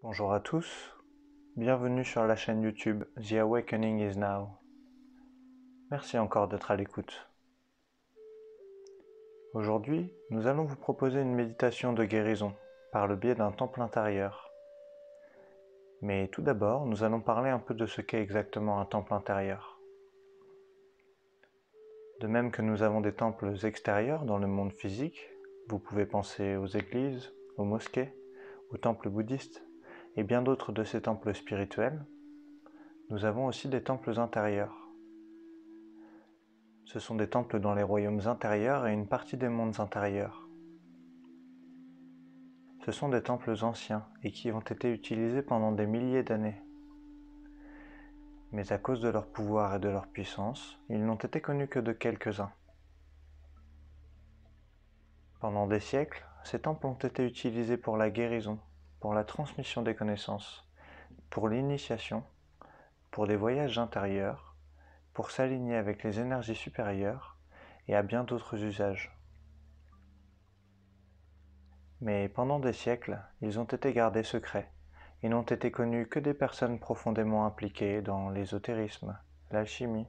Bonjour à tous, bienvenue sur la chaîne YouTube The Awakening is Now. Merci encore d'être à l'écoute. Aujourd'hui, nous allons vous proposer une méditation de guérison par le biais d'un temple intérieur. Mais tout d'abord, nous allons parler un peu de ce qu'est exactement un temple intérieur. De même que nous avons des temples extérieurs dans le monde physique, vous pouvez penser aux églises, aux mosquées, aux temples bouddhistes et bien d'autres de ces temples spirituels, nous avons aussi des temples intérieurs. Ce sont des temples dans les royaumes intérieurs et une partie des mondes intérieurs. Ce sont des temples anciens et qui ont été utilisés pendant des milliers d'années. Mais à cause de leur pouvoir et de leur puissance, ils n'ont été connus que de quelques-uns. Pendant des siècles, ces temples ont été utilisés pour la guérison, pour la transmission des connaissances, pour l'initiation, pour des voyages intérieurs, pour s'aligner avec les énergies supérieures et à bien d'autres usages. Mais pendant des siècles, ils ont été gardés secrets et n'ont été connus que des personnes profondément impliquées dans l'ésotérisme, l'alchimie,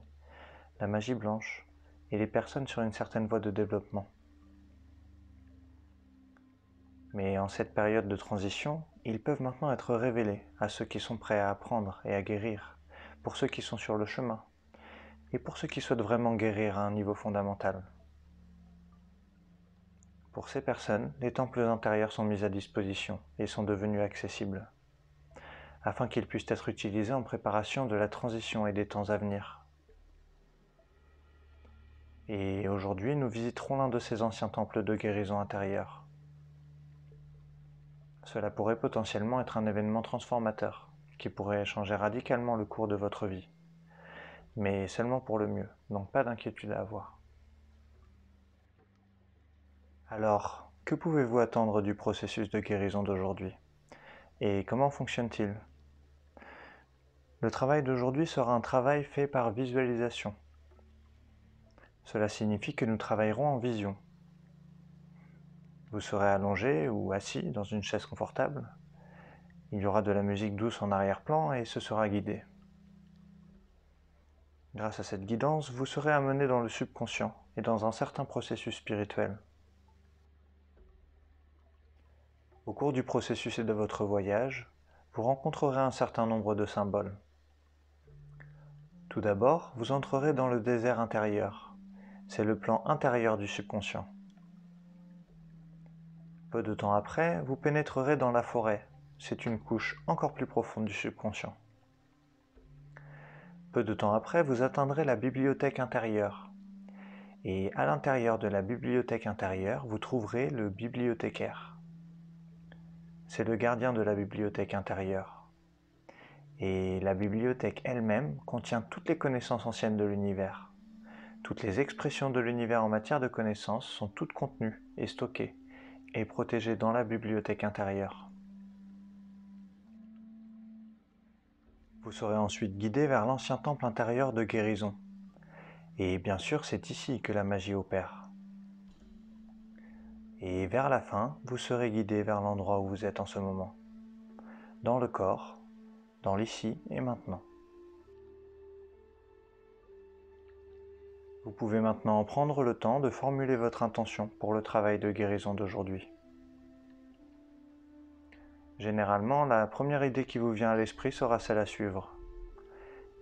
la magie blanche et les personnes sur une certaine voie de développement. Mais en cette période de transition, ils peuvent maintenant être révélés à ceux qui sont prêts à apprendre et à guérir, pour ceux qui sont sur le chemin, et pour ceux qui souhaitent vraiment guérir à un niveau fondamental. Pour ces personnes, les temples intérieurs sont mis à disposition et sont devenus accessibles, afin qu'ils puissent être utilisés en préparation de la transition et des temps à venir. Et aujourd'hui, nous visiterons l'un de ces anciens temples de guérison intérieure. Cela pourrait potentiellement être un événement transformateur, qui pourrait changer radicalement le cours de votre vie. Mais seulement pour le mieux, donc pas d'inquiétude à avoir. Alors, que pouvez-vous attendre du processus de guérison d'aujourd'hui? Et comment fonctionne-t-il? Le travail d'aujourd'hui sera un travail fait par visualisation. Cela signifie que nous travaillerons en vision. Vous serez allongé ou assis dans une chaise confortable. Il y aura de la musique douce en arrière-plan et ce sera guidé. Grâce à cette guidance, vous serez amené dans le subconscient et dans un certain processus spirituel. Au cours du processus et de votre voyage, vous rencontrerez un certain nombre de symboles. Tout d'abord, vous entrerez dans le désert intérieur. C'est le plan intérieur du subconscient. Peu de temps après, vous pénétrerez dans la forêt. C'est une couche encore plus profonde du subconscient. Peu de temps après, vous atteindrez la bibliothèque intérieure. Et à l'intérieur de la bibliothèque intérieure, vous trouverez le bibliothécaire. C'est le gardien de la bibliothèque intérieure. Et la bibliothèque elle-même contient toutes les connaissances anciennes de l'univers. Toutes les expressions de l'univers en matière de connaissances sont toutes contenues et stockées et protégées dans la bibliothèque intérieure. Vous serez ensuite guidé vers l'ancien temple intérieur de guérison. Et bien sûr, c'est ici que la magie opère. Et vers la fin, vous serez guidé vers l'endroit où vous êtes en ce moment. Dans le corps, dans l'ici et maintenant. Vous pouvez maintenant prendre le temps de formuler votre intention pour le travail de guérison d'aujourd'hui. Généralement, la première idée qui vous vient à l'esprit sera celle à suivre.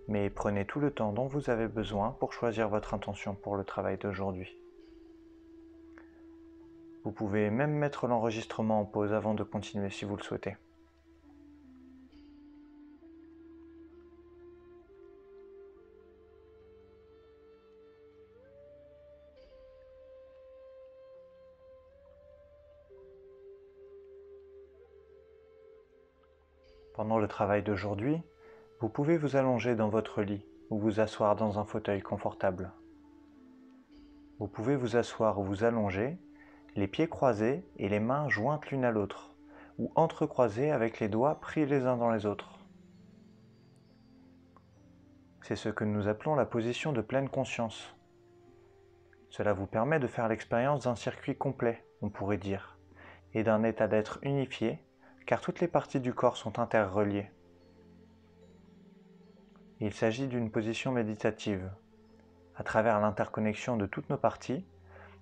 Mais prenez tout le temps dont vous avez besoin pour choisir votre intention pour le travail d'aujourd'hui. Vous pouvez même mettre l'enregistrement en pause avant de continuer si vous le souhaitez. Pendant le travail d'aujourd'hui, vous pouvez vous allonger dans votre lit ou vous asseoir dans un fauteuil confortable. Vous pouvez vous asseoir ou vous allonger, les pieds croisés et les mains jointes l'une à l'autre, ou entrecroisées avec les doigts pris les uns dans les autres. C'est ce que nous appelons la position de pleine conscience. Cela vous permet de faire l'expérience d'un circuit complet, on pourrait dire, et d'un état d'être unifié, car toutes les parties du corps sont interreliées. Il s'agit d'une position méditative. À travers l'interconnexion de toutes nos parties,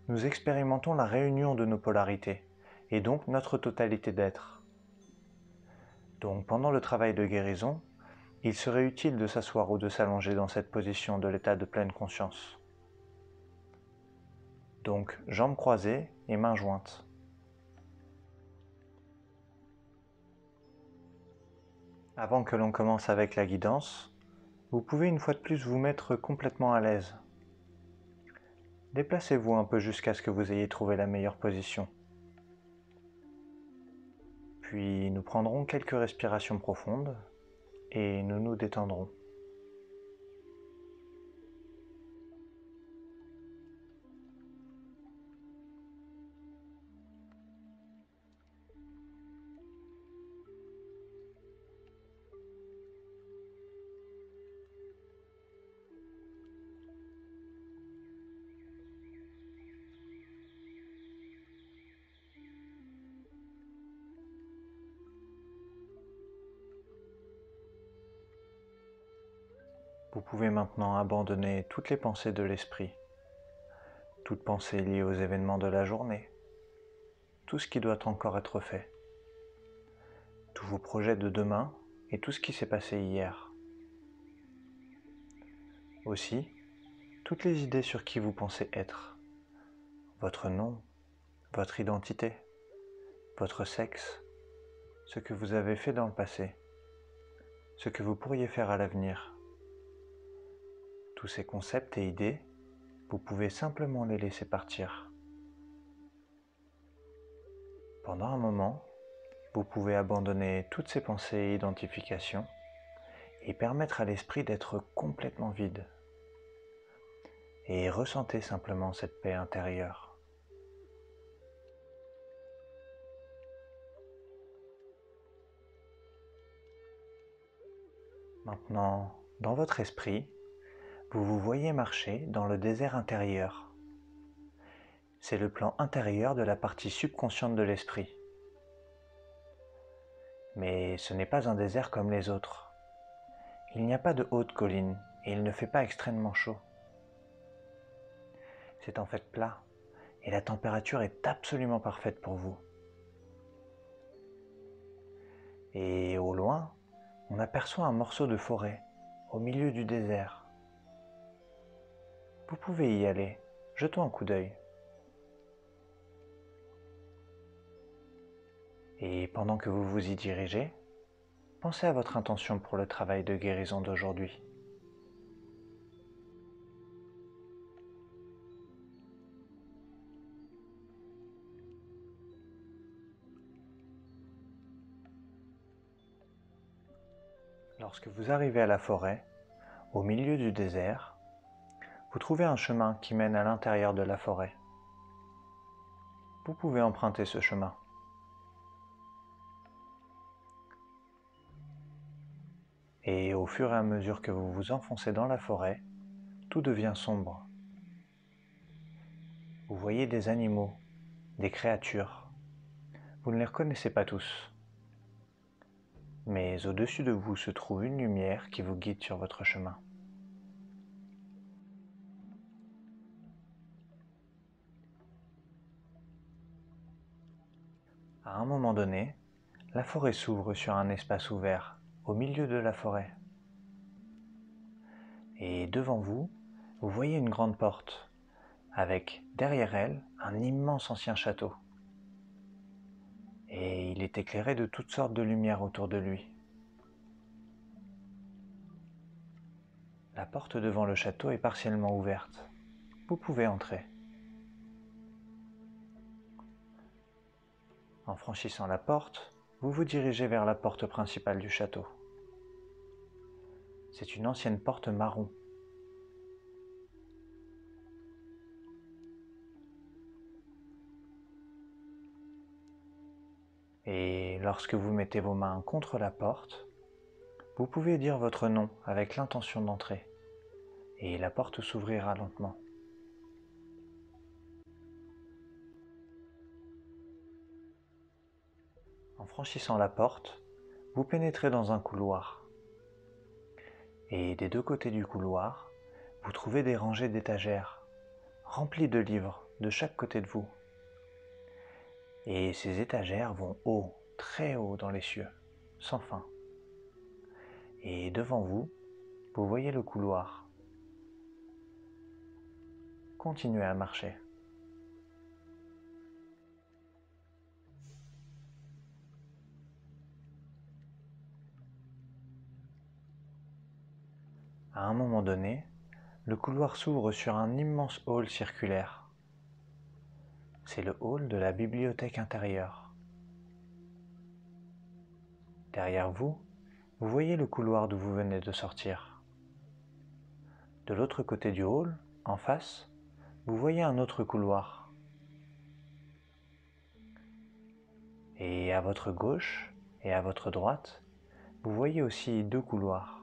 nous expérimentons la réunion de nos polarités, et donc notre totalité d'être. Donc pendant le travail de guérison, il serait utile de s'asseoir ou de s'allonger dans cette position de l'état de pleine conscience. Donc jambes croisées et mains jointes. Avant que l'on commence avec la guidance, vous pouvez une fois de plus vous mettre complètement à l'aise. Déplacez-vous un peu jusqu'à ce que vous ayez trouvé la meilleure position. Puis nous prendrons quelques respirations profondes et nous nous détendrons. Vous pouvez maintenant abandonner toutes les pensées de l'esprit, toutes pensées liées aux événements de la journée, tout ce qui doit encore être fait, tous vos projets de demain et tout ce qui s'est passé hier. Aussi, toutes les idées sur qui vous pensez être, votre nom, votre identité, votre sexe, ce que vous avez fait dans le passé, ce que vous pourriez faire à l'avenir. Tous ces concepts et idées, vous pouvez simplement les laisser partir. Pendant un moment, vous pouvez abandonner toutes ces pensées et identifications et permettre à l'esprit d'être complètement vide. Et ressentez simplement cette paix intérieure. Maintenant, dans votre esprit, vous vous voyez marcher dans le désert intérieur. C'est le plan intérieur de la partie subconsciente de l'esprit. Mais ce n'est pas un désert comme les autres. Il n'y a pas de haute colline et il ne fait pas extrêmement chaud. C'est en fait plat et la température est absolument parfaite pour vous. Et au loin, on aperçoit un morceau de forêt au milieu du désert. Vous pouvez y aller, jetons un coup d'œil. Et pendant que vous vous y dirigez, pensez à votre intention pour le travail de guérison d'aujourd'hui. Lorsque vous arrivez à la forêt, au milieu du désert, vous trouvez un chemin qui mène à l'intérieur de la forêt. Vous pouvez emprunter ce chemin. Et au fur et à mesure que vous vous enfoncez dans la forêt, tout devient sombre. Vous voyez des animaux, des créatures. Vous ne les reconnaissez pas tous. Mais au-dessus de vous se trouve une lumière qui vous guide sur votre chemin. À un moment donné, la forêt s'ouvre sur un espace ouvert, au milieu de la forêt. Et devant vous, vous voyez une grande porte, avec derrière elle un immense ancien château. Et il est éclairé de toutes sortes de lumières autour de lui. La porte devant le château est partiellement ouverte. Vous pouvez entrer. En franchissant la porte, vous vous dirigez vers la porte principale du château. C'est une ancienne porte marron. Et lorsque vous mettez vos mains contre la porte, vous pouvez dire votre nom avec l'intention d'entrer. Et la porte s'ouvrira lentement. En franchissant la porte, vous pénétrez dans un couloir. Et des deux côtés du couloir, vous trouvez des rangées d'étagères, remplies de livres de chaque côté de vous. Et ces étagères vont haut, très haut dans les cieux, sans fin. Et devant vous, vous voyez le couloir. Continuez à marcher. À un moment donné, le couloir s'ouvre sur un immense hall circulaire. C'est le hall de la bibliothèque intérieure. Derrière vous, vous voyez le couloir d'où vous venez de sortir. De l'autre côté du hall, en face, vous voyez un autre couloir. Et à votre gauche et à votre droite, vous voyez aussi deux couloirs.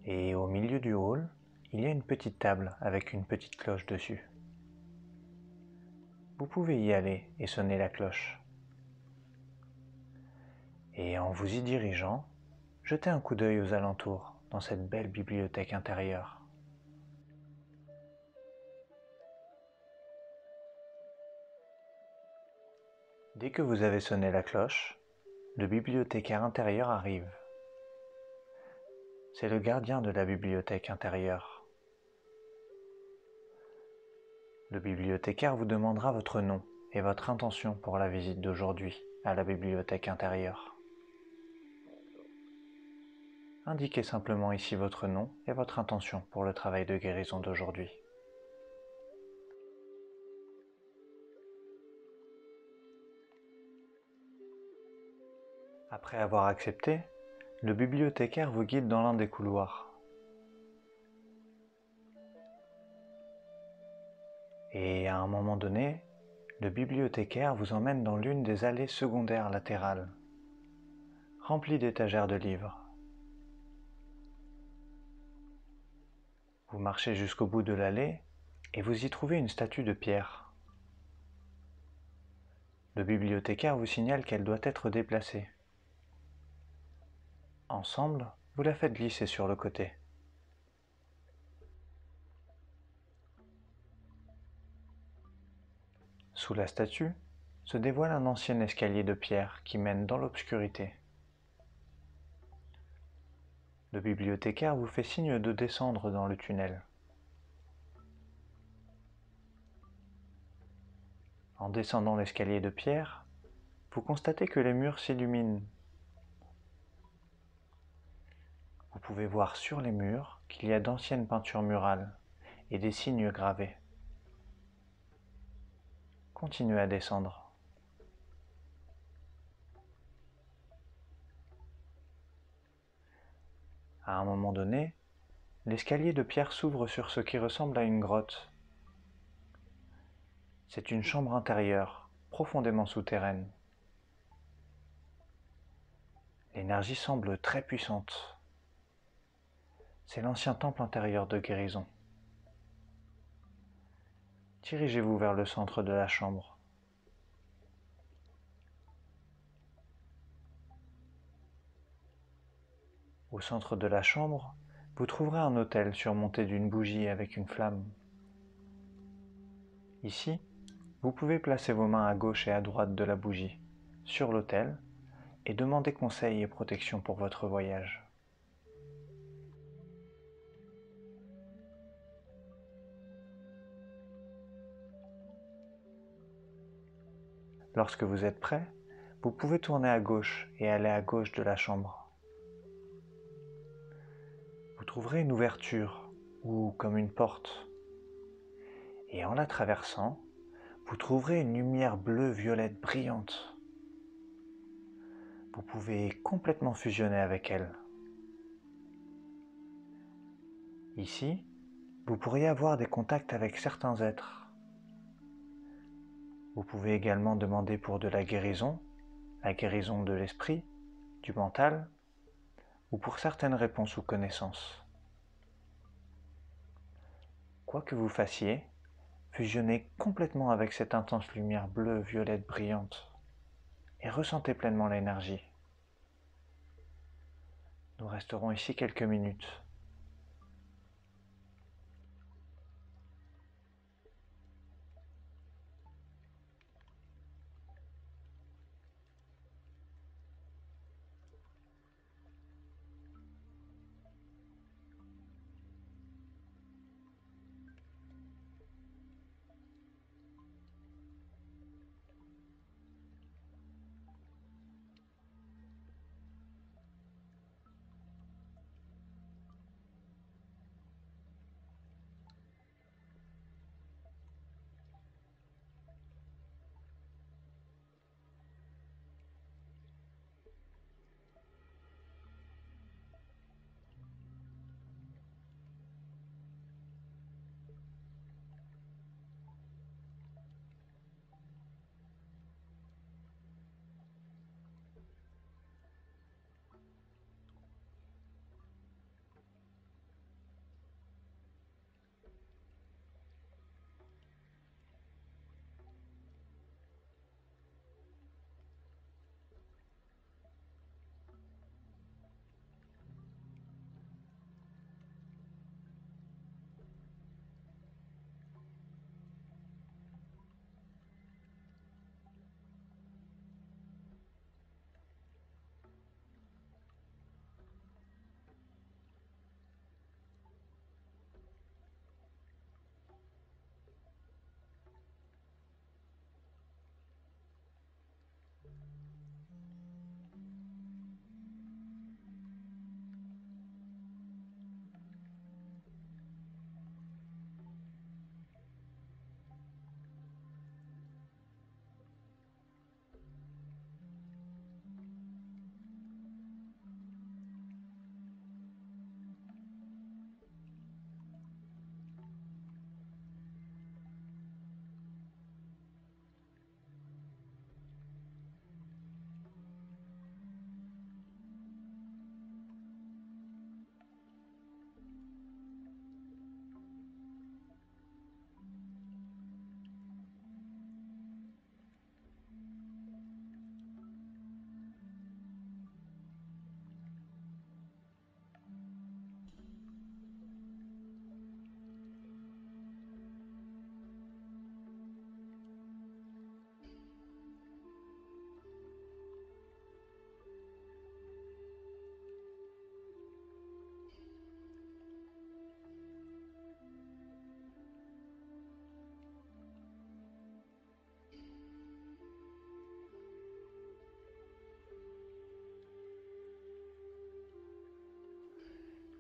Et au milieu du hall, il y a une petite table avec une petite cloche dessus. Vous pouvez y aller et sonner la cloche. Et en vous y dirigeant, jetez un coup d'œil aux alentours dans cette belle bibliothèque intérieure. Dès que vous avez sonné la cloche, le bibliothécaire intérieur arrive. C'est le gardien de la bibliothèque intérieure. Le bibliothécaire vous demandera votre nom et votre intention pour la visite d'aujourd'hui à la bibliothèque intérieure. Indiquez simplement ici votre nom et votre intention pour le travail de guérison d'aujourd'hui. Après avoir accepté, le bibliothécaire vous guide dans l'un des couloirs. Et à un moment donné, le bibliothécaire vous emmène dans l'une des allées secondaires latérales, remplies d'étagères de livres. Vous marchez jusqu'au bout de l'allée et vous y trouvez une statue de pierre. Le bibliothécaire vous signale qu'elle doit être déplacée. Ensemble, vous la faites glisser sur le côté. Sous la statue se dévoile un ancien escalier de pierre qui mène dans l'obscurité. Le bibliothécaire vous fait signe de descendre dans le tunnel. En descendant l'escalier de pierre, vous constatez que les murs s'illuminent. Vous pouvez voir sur les murs qu'il y a d'anciennes peintures murales et des signes gravés. Continuez à descendre. À un moment donné, l'escalier de pierre s'ouvre sur ce qui ressemble à une grotte. C'est une chambre intérieure, profondément souterraine. L'énergie semble très puissante. C'est l'ancien temple intérieur de guérison. Dirigez-vous vers le centre de la chambre. Au centre de la chambre, vous trouverez un autel surmonté d'une bougie avec une flamme. Ici, vous pouvez placer vos mains à gauche et à droite de la bougie, sur l'autel, et demander conseil et protection pour votre voyage. Lorsque vous êtes prêt, vous pouvez tourner à gauche et aller à gauche de la chambre. Vous trouverez une ouverture, ou comme une porte. Et en la traversant, vous trouverez une lumière bleu-violette brillante. Vous pouvez complètement fusionner avec elle. Ici, vous pourriez avoir des contacts avec certains êtres. Vous pouvez également demander pour de la guérison de l'esprit, du mental, ou pour certaines réponses ou connaissances. Quoi que vous fassiez, Fusionnez complètement avec cette intense lumière bleue-violette brillante et ressentez pleinement l'énergie. Nous resterons ici quelques minutes.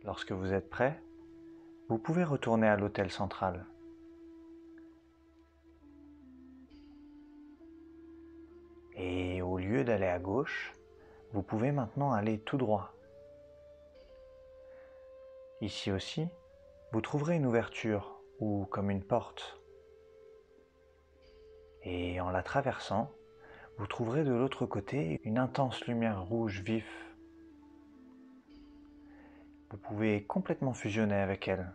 Lorsque vous êtes prêt, vous pouvez retourner à l'autel central. Et au lieu d'aller à gauche, vous pouvez maintenant aller tout droit. Ici aussi, vous trouverez une ouverture ou comme une porte. Et en la traversant, vous trouverez de l'autre côté une intense lumière rouge vif. Vous pouvez complètement fusionner avec elle.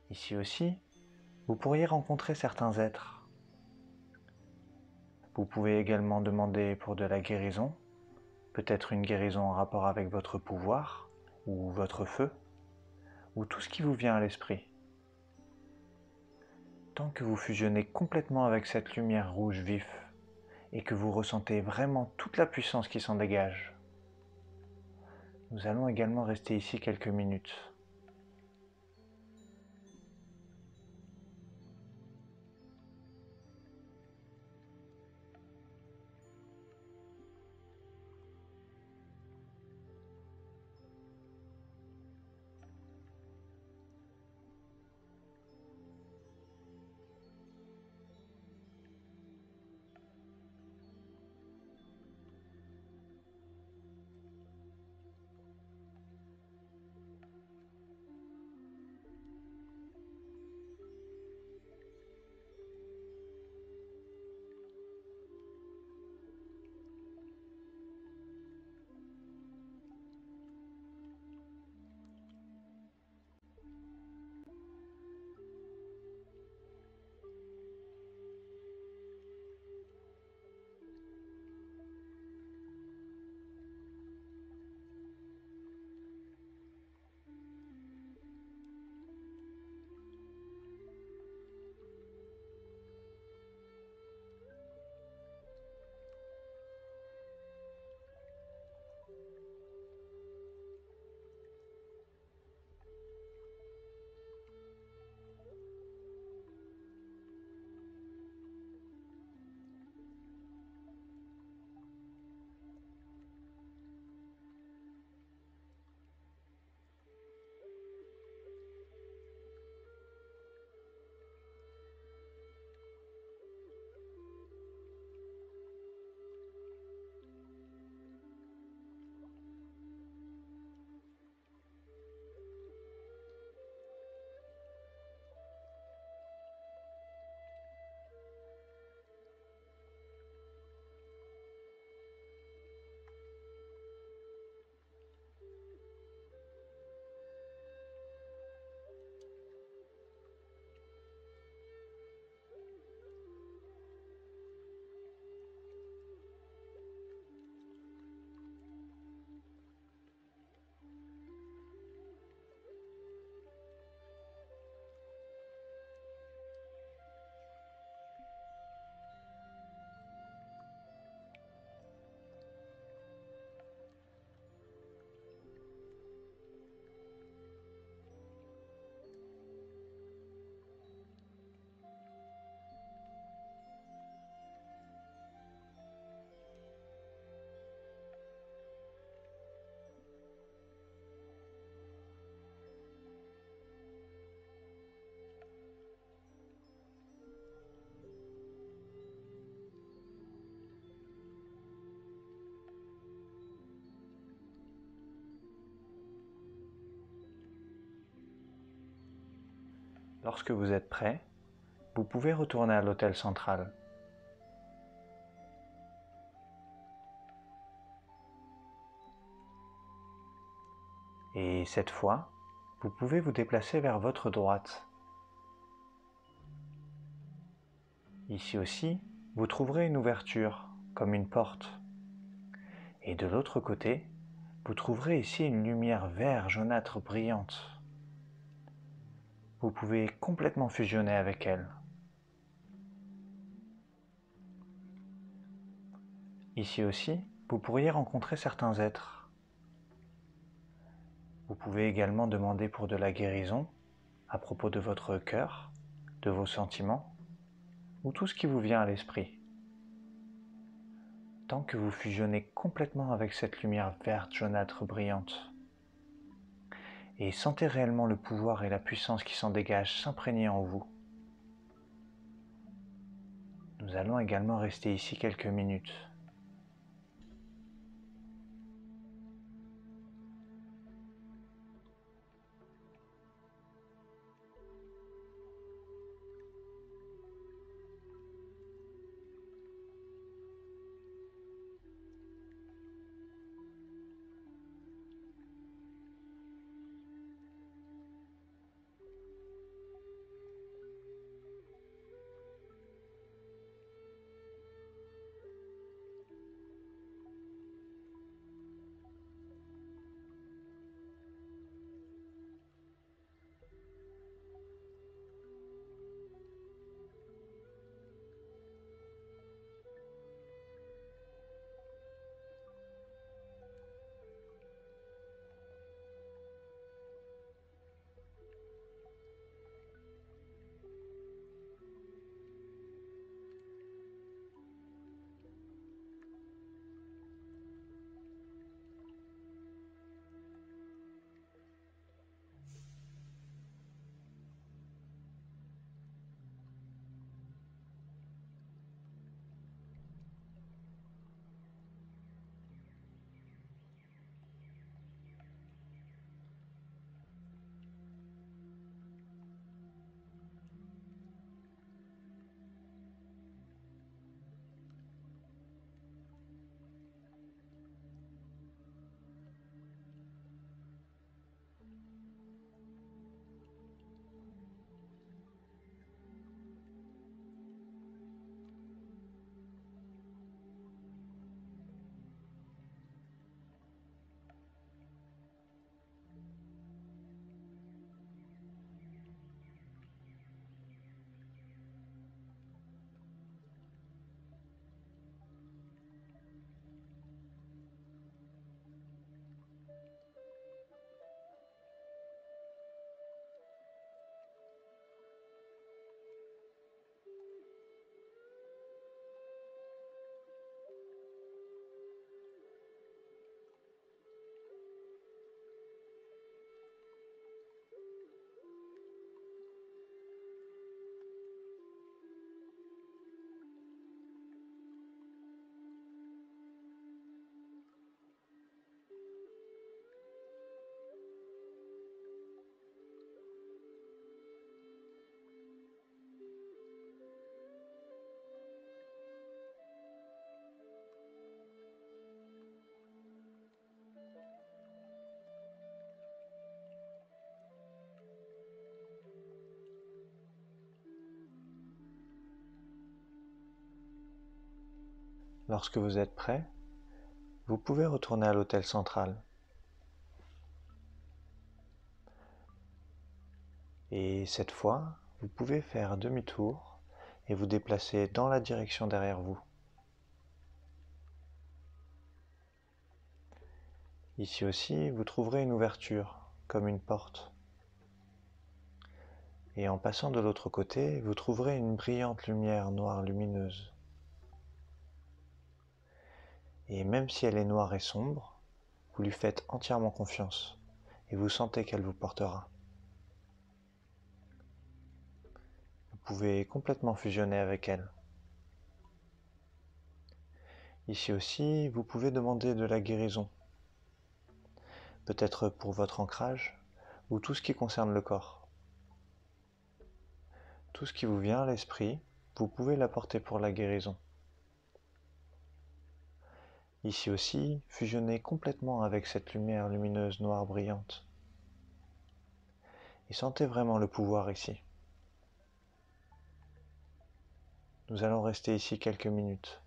Ici aussi, vous pourriez rencontrer certains êtres. Vous pouvez également demander pour de la guérison, peut-être une guérison en rapport avec votre pouvoir ou votre feu, ou tout ce qui vous vient à l'esprit. Tant que vous fusionnez complètement avec cette lumière rouge vif et que vous ressentez vraiment toute la puissance qui s'en dégage, nous allons également rester ici quelques minutes. Lorsque vous êtes prêt, vous pouvez retourner à l'hôtel central. Et cette fois, vous pouvez vous déplacer vers votre droite. Ici aussi, vous trouverez une ouverture, comme une porte. Et de l'autre côté, vous trouverez ici une lumière vert jaunâtre brillante. Vous pouvez complètement fusionner avec elle. Ici aussi, vous pourriez rencontrer certains êtres. Vous pouvez également demander pour de la guérison à propos de votre cœur, de vos sentiments, ou tout ce qui vous vient à l'esprit. Tant que vous fusionnez complètement avec cette lumière verte jaunâtre brillante, et sentez réellement le pouvoir et la puissance qui s'en dégagent s'imprégner en vous. Nous allons également rester ici quelques minutes. Lorsque vous êtes prêt, vous pouvez retourner à l'hôtel central. Et cette fois, vous pouvez faire demi-tour et vous déplacer dans la direction derrière vous. Ici aussi, vous trouverez une ouverture, comme une porte. Et en passant de l'autre côté, vous trouverez une brillante lumière noire lumineuse. Et même si elle est noire et sombre, vous lui faites entièrement confiance et vous sentez qu'elle vous portera. Vous pouvez complètement fusionner avec elle. Ici aussi, vous pouvez demander de la guérison, peut-être pour votre ancrage ou tout ce qui concerne le corps. Tout ce qui vous vient à l'esprit, vous pouvez l'apporter pour la guérison. Ici aussi, fusionnez complètement avec cette lumière lumineuse noire brillante. Et sentez vraiment le pouvoir ici. Nous allons rester ici quelques minutes.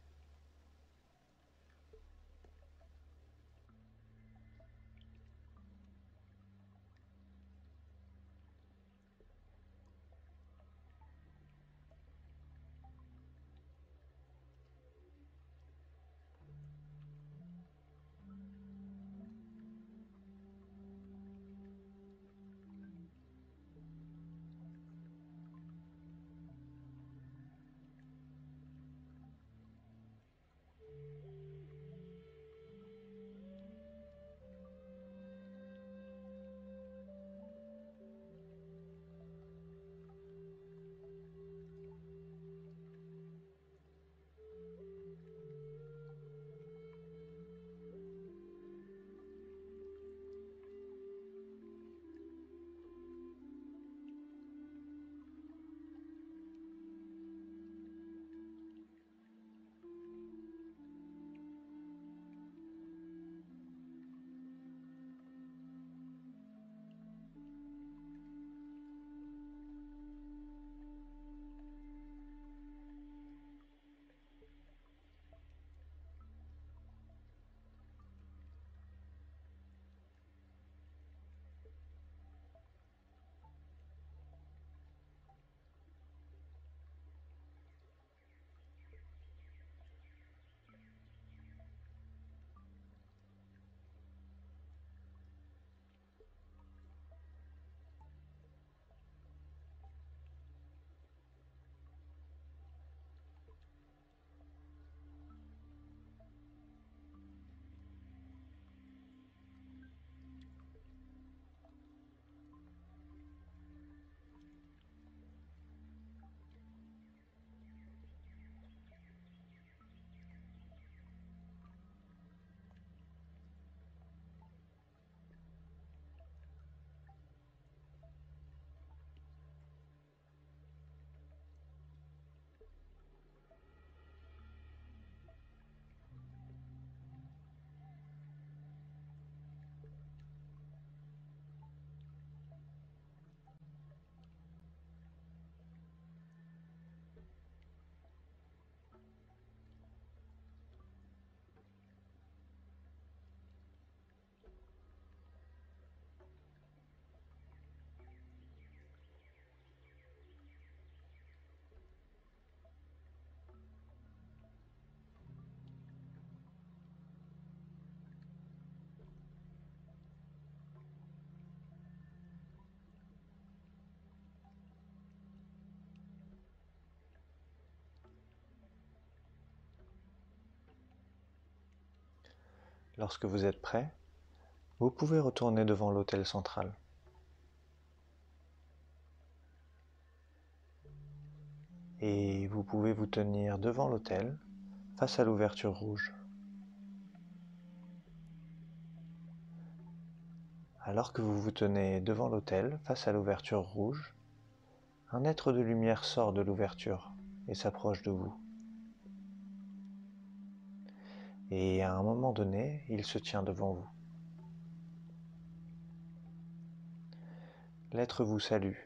Lorsque vous êtes prêt, vous pouvez retourner devant l'autel central. Et vous pouvez vous tenir devant l'autel, face à l'ouverture rouge. Alors que vous vous tenez devant l'autel, face à l'ouverture rouge, un être de lumière sort de l'ouverture et s'approche de vous. Et à un moment donné, il se tient devant vous. L'être vous salue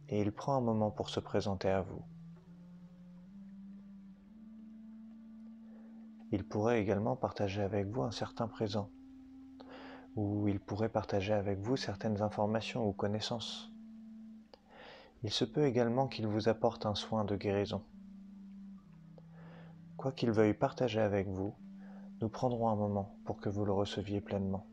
et il prend un moment pour se présenter à vous. Il pourrait également partager avec vous un certain présent, ou il pourrait partager avec vous certaines informations ou connaissances. Il se peut également qu'il vous apporte un soin de guérison. Quoi qu'il veuille partager avec vous, nous prendrons un moment pour que vous le receviez pleinement.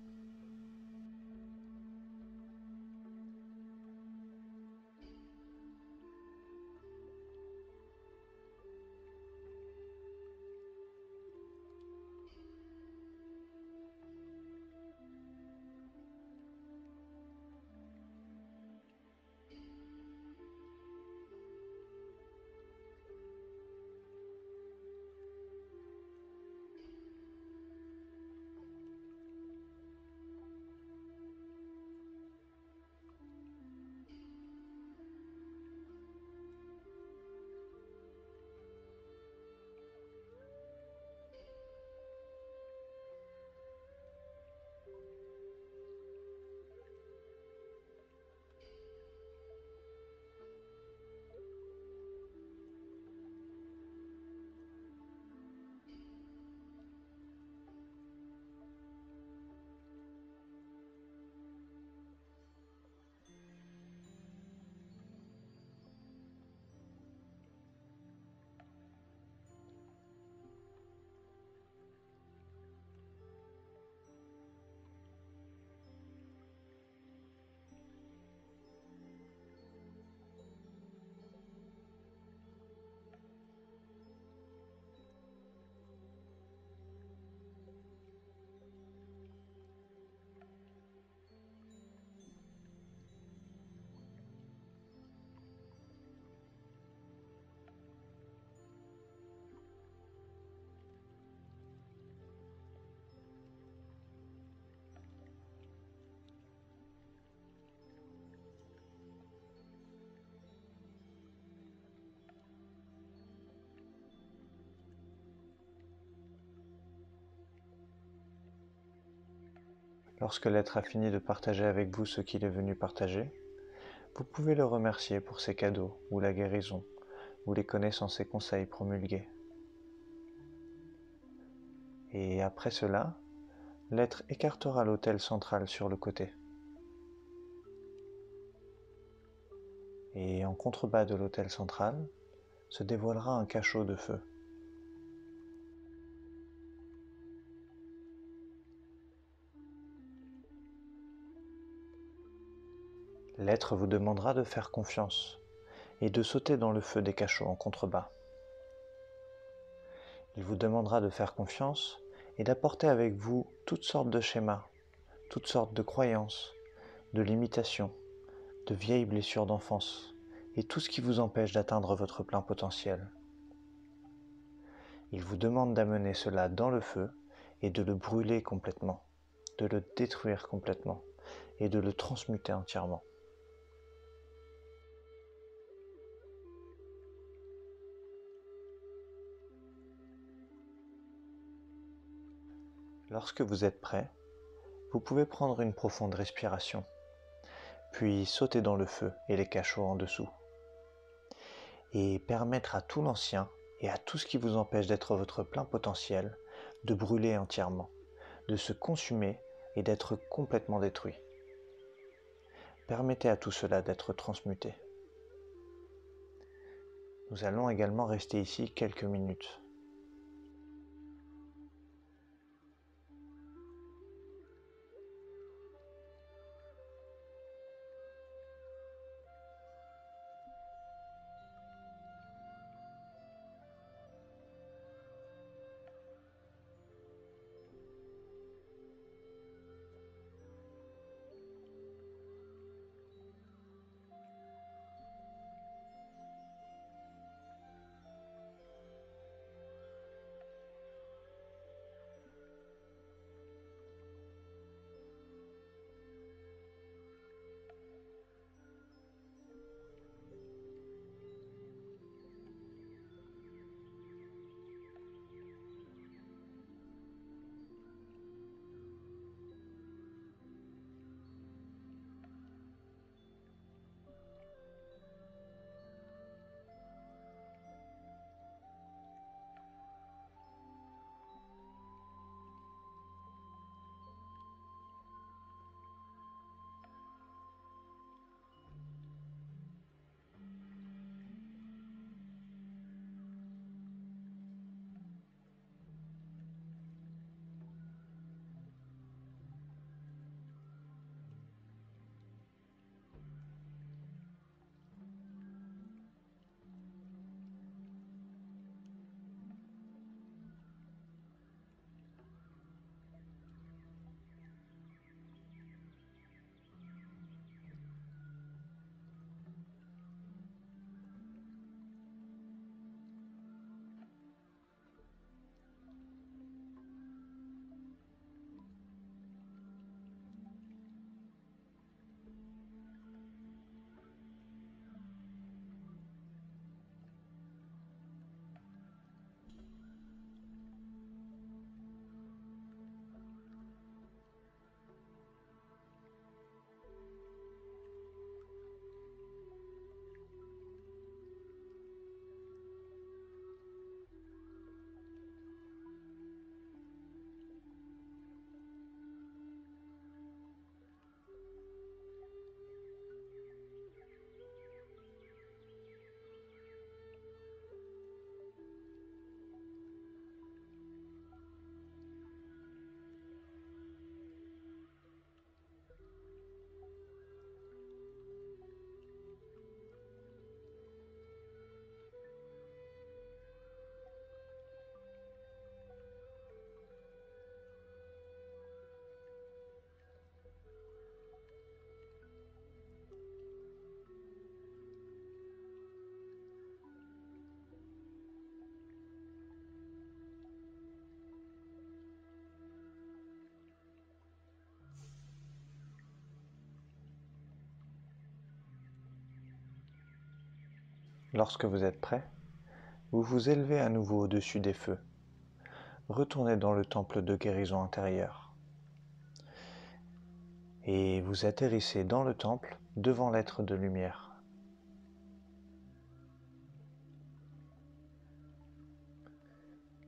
Lorsque l'être a fini de partager avec vous ce qu'il est venu partager, vous pouvez le remercier pour ses cadeaux, ou la guérison, ou les connaissances et conseils promulgués. Et après cela, l'être écartera l'autel central sur le côté. Et en contrebas de l'autel central, se dévoilera un cachot de feu. L'être vous demandera de faire confiance et de sauter dans le feu des cachots en contrebas. Il vous demandera de faire confiance et d'apporter avec vous toutes sortes de schémas, toutes sortes de croyances, de limitations, de vieilles blessures d'enfance et tout ce qui vous empêche d'atteindre votre plein potentiel. Il vous demande d'amener cela dans le feu et de le brûler complètement, de le détruire complètement et de le transmuter entièrement. Lorsque vous êtes prêt, vous pouvez prendre une profonde respiration, puis sauter dans le feu et les cachots en dessous, et permettre à tout l'ancien et à tout ce qui vous empêche d'être votre plein potentiel de brûler entièrement, de se consumer et d'être complètement détruit. Permettez à tout cela d'être transmuté. Nous allons également rester ici quelques minutes. Lorsque vous êtes prêt, vous vous élevez à nouveau au-dessus des feux. Retournez dans le temple de guérison intérieure. et vous atterrissez dans le temple devant l'être de lumière.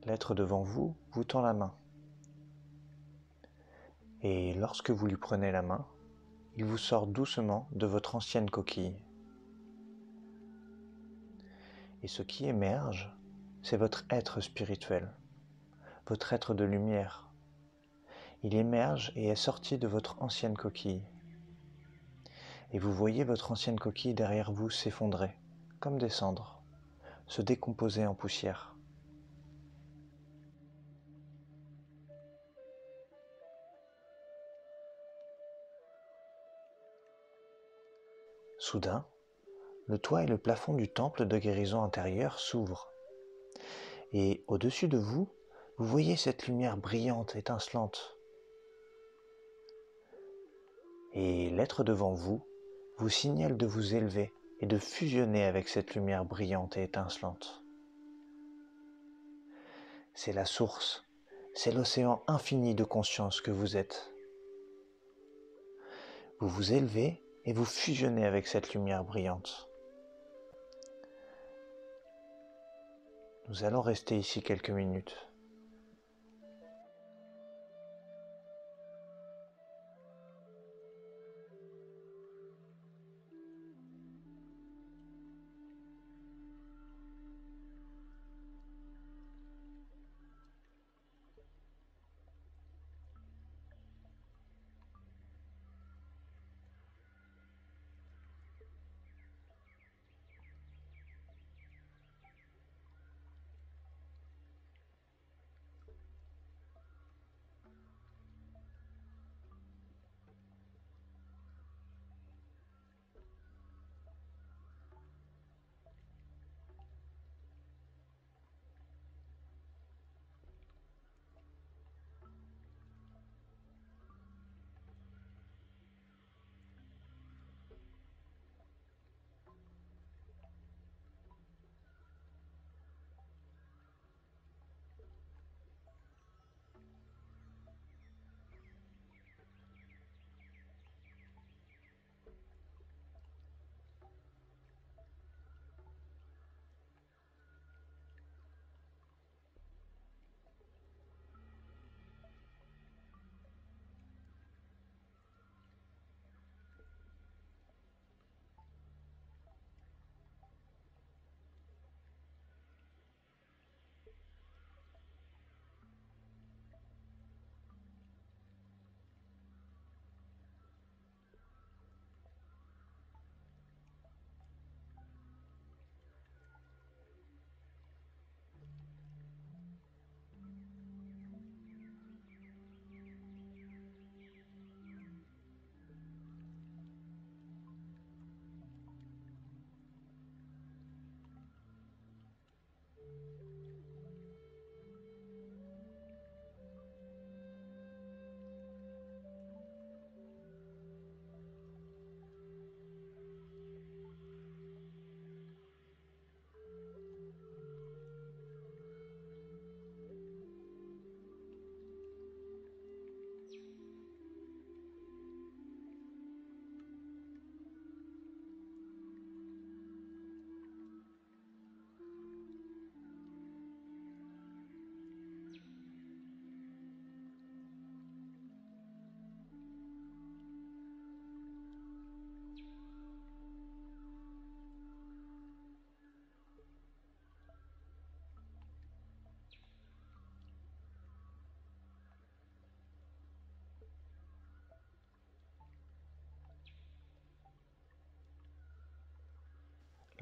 L'être devant vous vous tend la main. Et lorsque vous lui prenez la main, il vous sort doucement de votre ancienne coquille. Et ce qui émerge, c'est votre être spirituel, votre être de lumière. Il émerge et est sorti de votre ancienne coquille. Et vous voyez votre ancienne coquille derrière vous s'effondrer, comme des cendres, se décomposer en poussière. Soudain, le toit et le plafond du temple de guérison intérieure s'ouvrent. Et au-dessus de vous, vous voyez cette lumière brillante, étincelante. Et l'être devant vous vous signale de vous élever et de fusionner avec cette lumière brillante et étincelante. C'est la source, c'est l'océan infini de conscience que vous êtes. Vous vous élevez et vous fusionnez avec cette lumière brillante. Nous allons rester ici quelques minutes.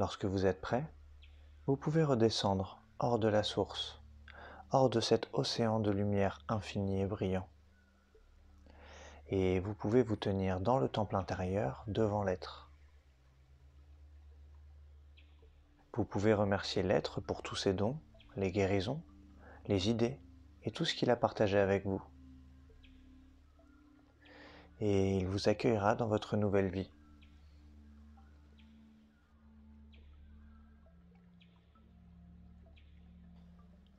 Lorsque vous êtes prêt, vous pouvez redescendre hors de la source, hors de cet océan de lumière infini et brillant. Et vous pouvez vous tenir dans le temple intérieur devant l'être. Vous pouvez remercier l'être pour tous ses dons, les guérisons, les idées et tout ce qu'il a partagé avec vous. Et il vous accueillera dans votre nouvelle vie.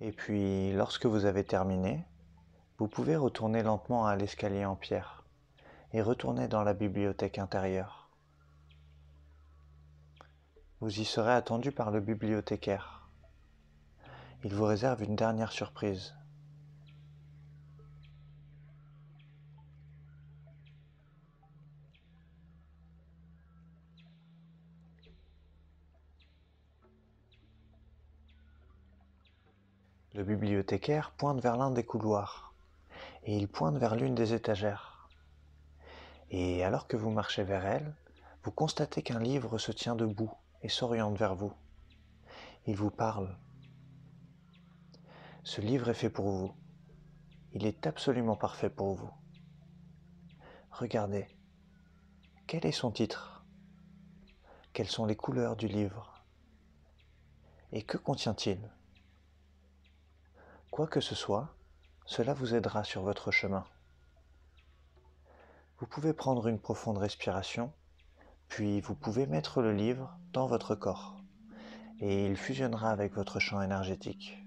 Et puis, lorsque vous avez terminé, vous pouvez retourner lentement à l'escalier en pierre et retournez dans la bibliothèque intérieure. Vous y serez attendu par le bibliothécaire. Il vous réserve une dernière surprise. Le bibliothécaire pointe vers l'un des couloirs, et il pointe vers l'une des étagères. Et alors que vous marchez vers elle, vous constatez qu'un livre se tient debout et s'oriente vers vous. Il vous parle. Ce livre est fait pour vous. Il est absolument parfait pour vous. Regardez. Quel est son titre? Quelles sont les couleurs du livre? Et que contient-il? Quoi que ce soit, cela vous aidera sur votre chemin. Vous pouvez prendre une profonde respiration, puis vous pouvez mettre le livre dans votre corps, et il fusionnera avec votre champ énergétique.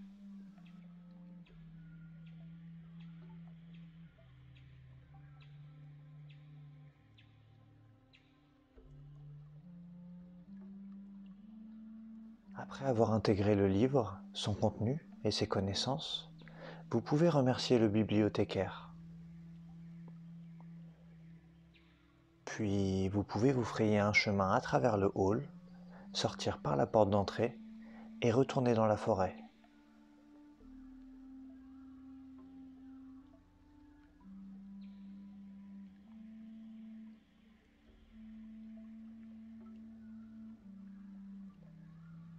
Après avoir intégré le livre, son contenu et ses connaissances, vous pouvez remercier le bibliothécaire. Puis vous pouvez vous frayer un chemin à travers le hall, sortir par la porte d'entrée et retourner dans la forêt.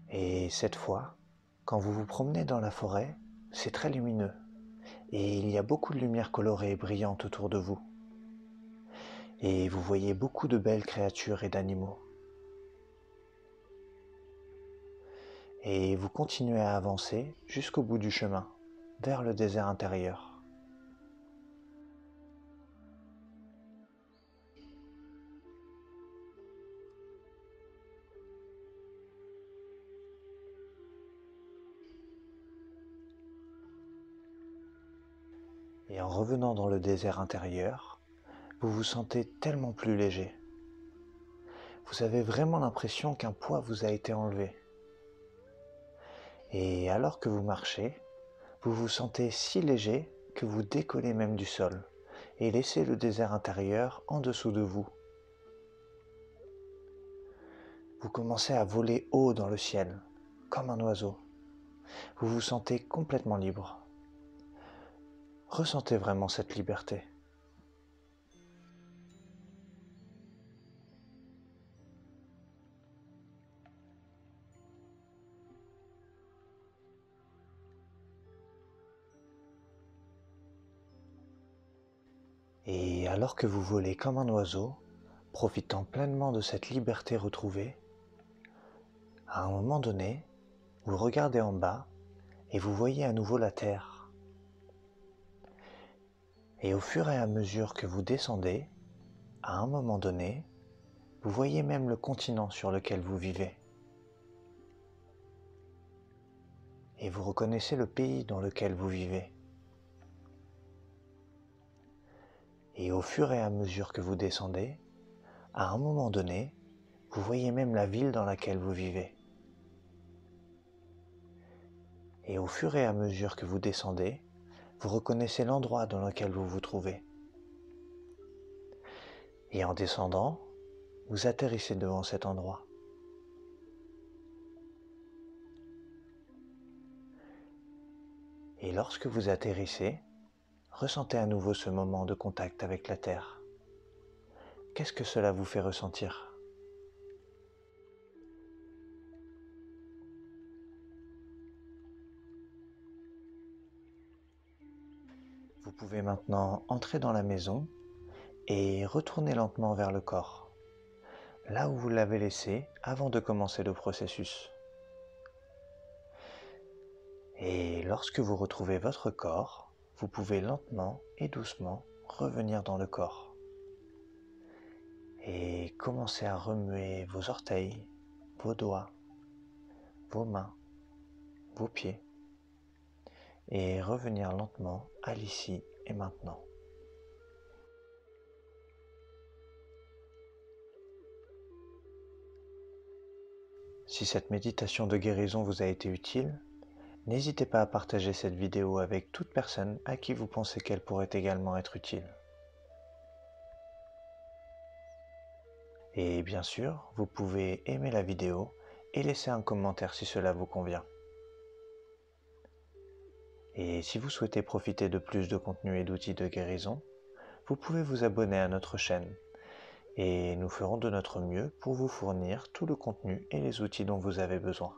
Et cette fois, quand vous vous promenez dans la forêt, c'est très lumineux et il y a beaucoup de lumière colorée et brillante autour de vous. Et vous voyez beaucoup de belles créatures et d'animaux. Et vous continuez à avancer jusqu'au bout du chemin, vers le désert intérieur. Et en revenant dans le désert intérieur, vous vous sentez tellement plus léger. Vous avez vraiment l'impression qu'un poids vous a été enlevé. Et alors que vous marchez, vous vous sentez si léger que vous décollez même du sol et laissez le désert intérieur en dessous de vous. Vous commencez à voler haut dans le ciel, comme un oiseau. Vous vous sentez complètement libre. Ressentez vraiment cette liberté. Et alors que vous volez comme un oiseau, profitant pleinement de cette liberté retrouvée, à un moment donné, vous regardez en bas et vous voyez à nouveau la Terre. Et au fur et à mesure que vous descendez, à un moment donné, vous voyez même le continent sur lequel vous vivez. Et vous reconnaissez le pays dans lequel vous vivez. Et au fur et à mesure que vous descendez, à un moment donné, vous voyez même la ville dans laquelle vous vivez. Et au fur et à mesure que vous descendez, vous reconnaissez l'endroit dans lequel vous vous trouvez. Et en descendant, vous atterrissez devant cet endroit. Et lorsque vous atterrissez, ressentez à nouveau ce moment de contact avec la Terre. Qu'est-ce que cela vous fait ressentir ? Vous pouvez maintenant entrer dans la maison et retourner lentement vers le corps, là où vous l'avez laissé avant de commencer le processus. Et lorsque vous retrouvez votre corps, vous pouvez lentement et doucement revenir dans le corps. Et commencer à remuer vos orteils, vos doigts, vos mains, vos pieds. Et revenir lentement à l'ici et maintenant. Si cette méditation de guérison vous a été utile, n'hésitez pas à partager cette vidéo avec toute personne à qui vous pensez qu'elle pourrait également être utile. Et bien sûr, vous pouvez aimer la vidéo et laisser un commentaire si cela vous convient. Et si vous souhaitez profiter de plus de contenu et d'outils de guérison, vous pouvez vous abonner à notre chaîne et nous ferons de notre mieux pour vous fournir tout le contenu et les outils dont vous avez besoin.